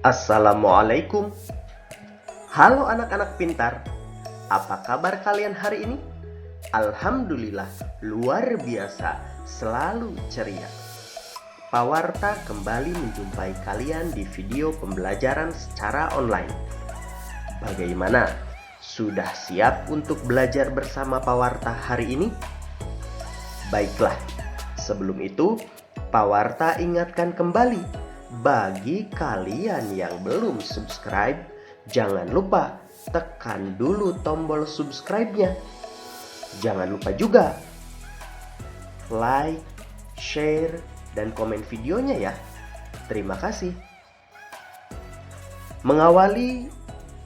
Assalamualaikum. Halo anak-anak pintar. Apa kabar kalian hari ini? Alhamdulillah, luar biasa, selalu ceria. Pak Warta kembali menjumpai kalian di video pembelajaran secara online. Bagaimana? Sudah siap untuk belajar bersama Pak Warta hari ini? Baiklah, sebelum itu, Pak Warta ingatkan kembali, bagi kalian yang belum subscribe, jangan lupa tekan dulu tombol subscribe-nya. Jangan lupa juga like, share, dan komen videonya ya. Terima kasih. Mengawali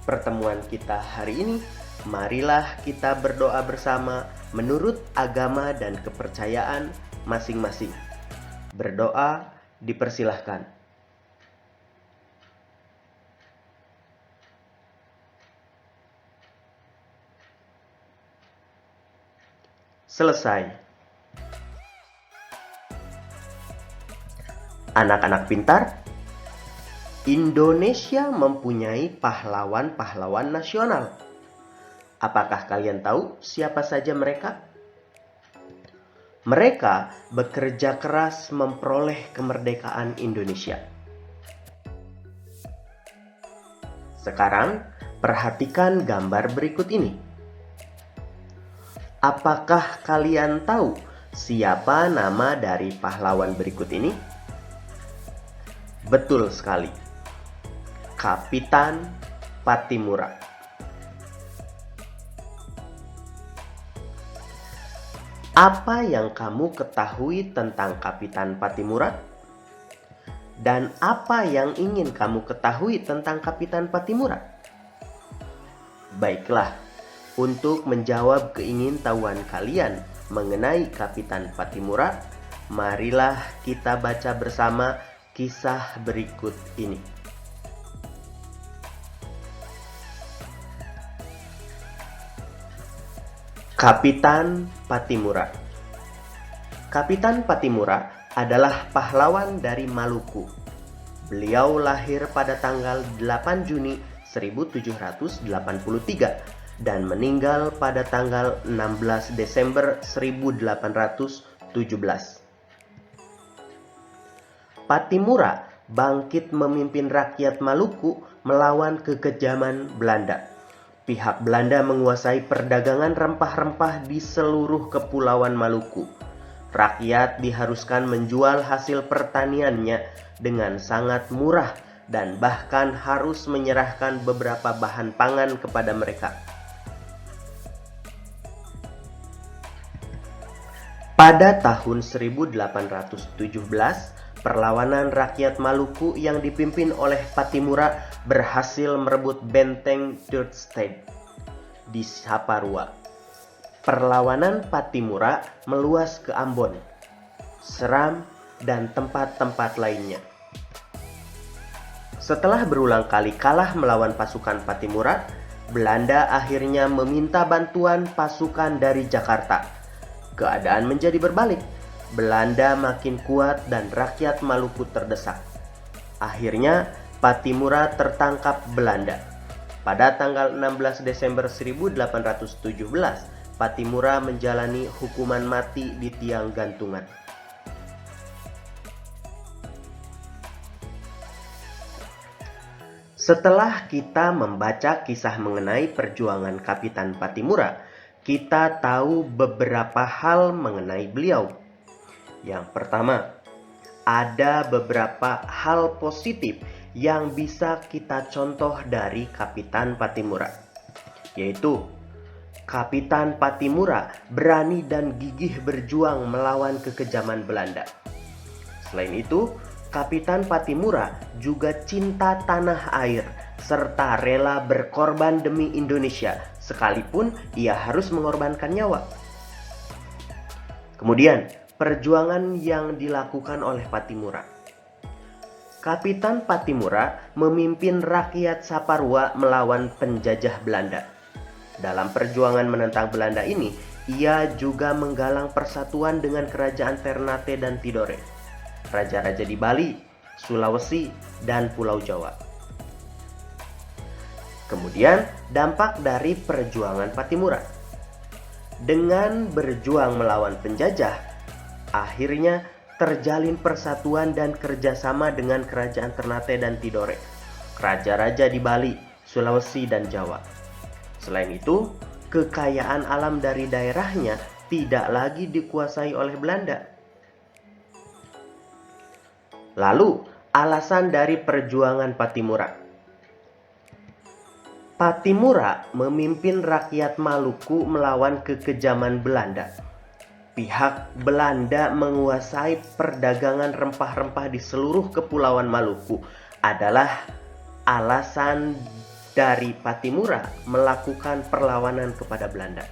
pertemuan kita hari ini, marilah kita berdoa bersama menurut agama dan kepercayaan masing-masing. Berdoa dipersilahkan. Selesai. Anak-anak pintar, Indonesia mempunyai pahlawan-pahlawan nasional. Apakah kalian tahu siapa saja mereka? Mereka bekerja keras memperoleh kemerdekaan Indonesia. Sekarang, perhatikan gambar berikut ini. Apakah kalian tahu siapa nama dari pahlawan berikut ini? Betul sekali. Kapitan Pattimura. Apa yang kamu ketahui tentang Kapitan Pattimura? Dan apa yang ingin kamu ketahui tentang Kapitan Pattimura? Baiklah, untuk menjawab keingintahuan kalian mengenai Kapitan Pattimura, marilah kita baca bersama kisah berikut ini. Kapitan Pattimura. Kapitan Pattimura adalah pahlawan dari Maluku. Beliau lahir pada tanggal 8 Juni 1783 dan meninggal pada tanggal 16 Desember 1817. Pattimura bangkit memimpin rakyat Maluku melawan kekejaman Belanda. Pihak Belanda menguasai perdagangan rempah-rempah di seluruh kepulauan Maluku. Rakyat diharuskan menjual hasil pertaniannya dengan sangat murah dan bahkan harus menyerahkan beberapa bahan pangan kepada mereka. Pada tahun 1817, perlawanan rakyat Maluku yang dipimpin oleh Pattimura berhasil merebut benteng Dorstad di Saparua. Perlawanan Pattimura meluas ke Ambon, Seram, dan tempat-tempat lainnya. Setelah berulang kali kalah melawan pasukan Pattimura, Belanda akhirnya meminta bantuan pasukan dari Jakarta. Keadaan menjadi berbalik. Belanda makin kuat dan rakyat Maluku terdesak. Akhirnya, Pattimura tertangkap Belanda. Pada tanggal 16 Desember 1817, Pattimura menjalani hukuman mati di tiang gantungan. Setelah kita membaca kisah mengenai perjuangan Kapitan Pattimura, kita tahu beberapa hal mengenai beliau. Yang pertama, ada beberapa hal positif yang bisa kita contoh dari Kapitan Pattimura, yaitu Kapitan Pattimura berani dan gigih berjuang melawan kekejaman Belanda. Selain itu, Kapitan Pattimura juga cinta tanah air serta rela berkorban demi Indonesia sekalipun ia harus mengorbankan nyawa. Kemudian, perjuangan yang dilakukan oleh Pattimura. Kapitan Pattimura memimpin rakyat Saparua melawan penjajah Belanda. Dalam perjuangan menentang Belanda ini, ia juga menggalang persatuan dengan kerajaan Ternate dan Tidore, raja-raja di Bali, Sulawesi, dan Pulau Jawa. Kemudian, dampak dari perjuangan Pattimura. Dengan berjuang melawan penjajah, akhirnya terjalin persatuan dan kerjasama dengan kerajaan Ternate dan Tidore, raja-raja di Bali, Sulawesi, dan Jawa. Selain itu, kekayaan alam dari daerahnya tidak lagi dikuasai oleh Belanda. Lalu, alasan dari perjuangan Pattimura. Pattimura memimpin rakyat Maluku melawan kekejaman Belanda. Pihak Belanda menguasai perdagangan rempah-rempah di seluruh kepulauan Maluku adalah alasan dari Pattimura melakukan perlawanan kepada Belanda.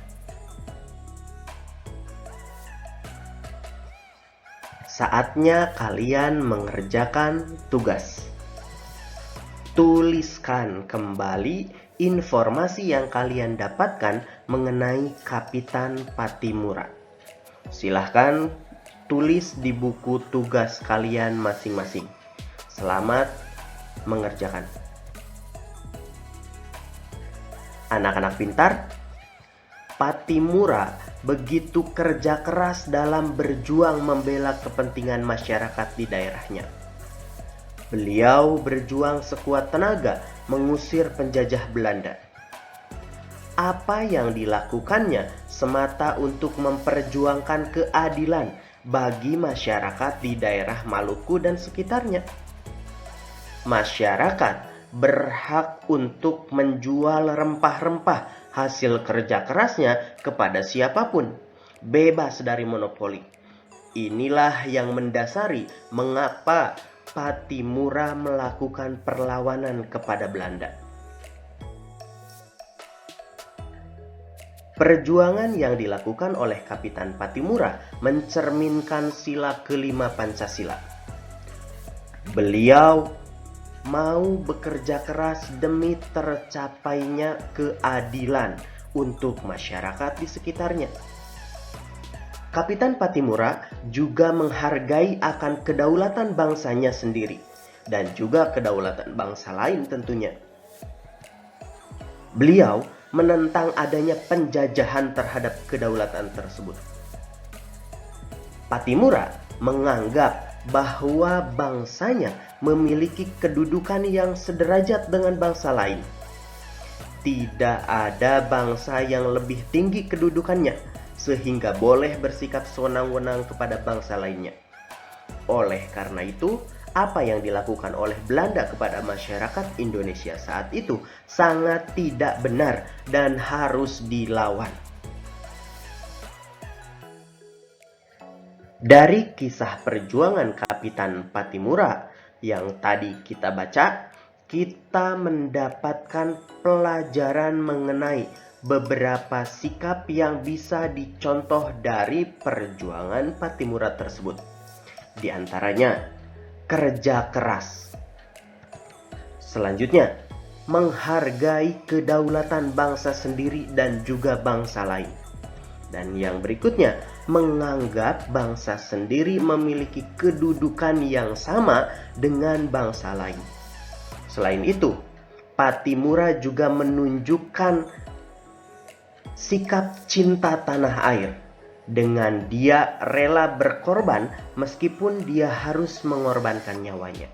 Saatnya kalian mengerjakan tugas. Tuliskan kembali informasi yang kalian dapatkan mengenai Kapitan Pattimura. Silahkan tulis di buku tugas kalian masing-masing. Selamat mengerjakan. Anak-anak pintar, Pattimura begitu kerja keras dalam berjuang membela kepentingan masyarakat di daerahnya. Beliau berjuang sekuat tenaga mengusir penjajah Belanda. Apa yang dilakukannya semata untuk memperjuangkan keadilan bagi masyarakat di daerah Maluku dan sekitarnya. Masyarakat berhak untuk menjual rempah-rempah hasil kerja kerasnya kepada siapapun, bebas dari monopoli. Inilah yang mendasari mengapa Pattimura melakukan perlawanan kepada Belanda. Perjuangan yang dilakukan oleh Kapitan Pattimura mencerminkan sila kelima Pancasila. Beliau mau bekerja keras demi tercapainya keadilan untuk masyarakat di sekitarnya. Kapitan Pattimura juga menghargai akan kedaulatan bangsanya sendiri dan juga kedaulatan bangsa lain tentunya. Beliau menentang adanya penjajahan terhadap kedaulatan tersebut. Pattimura menganggap bahwa bangsanya memiliki kedudukan yang sederajat dengan bangsa lain. Tidak ada bangsa yang lebih tinggi kedudukannya sehingga boleh bersikap sewenang-wenang kepada bangsa lainnya. Oleh karena itu, apa yang dilakukan oleh Belanda kepada masyarakat Indonesia saat itu sangat tidak benar dan harus dilawan. Dari kisah perjuangan Kapitan Pattimura yang tadi kita baca, kita mendapatkan pelajaran mengenai beberapa sikap yang bisa dicontoh dari perjuangan Pattimura tersebut. Di antaranya, kerja keras. Selanjutnya, menghargai kedaulatan bangsa sendiri dan juga bangsa lain. Dan yang berikutnya, menganggap bangsa sendiri memiliki kedudukan yang sama dengan bangsa lain. Selain itu, Pattimura juga menunjukkan sikap cinta tanah air. Dengan dia rela berkorban meskipun dia harus mengorbankan nyawanya.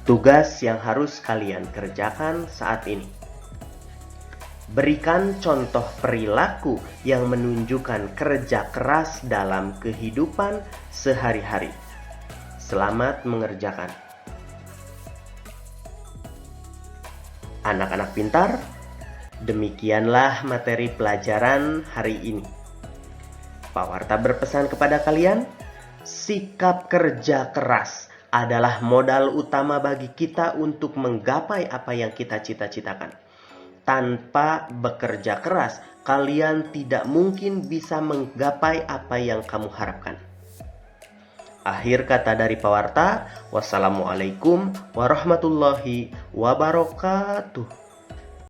Tugas yang harus kalian kerjakan saat ini. Berikan contoh perilaku yang menunjukkan kerja keras dalam kehidupan sehari-hari. Selamat mengerjakan. Anak-anak pintar, demikianlah materi pelajaran hari ini. Pak Warta berpesan kepada kalian, sikap kerja keras adalah modal utama bagi kita untuk menggapai apa yang kita cita-citakan. Tanpa bekerja keras, kalian tidak mungkin bisa menggapai apa yang kamu harapkan. Akhir kata dari pewarta, wassalamualaikum warahmatullahi wabarakatuh.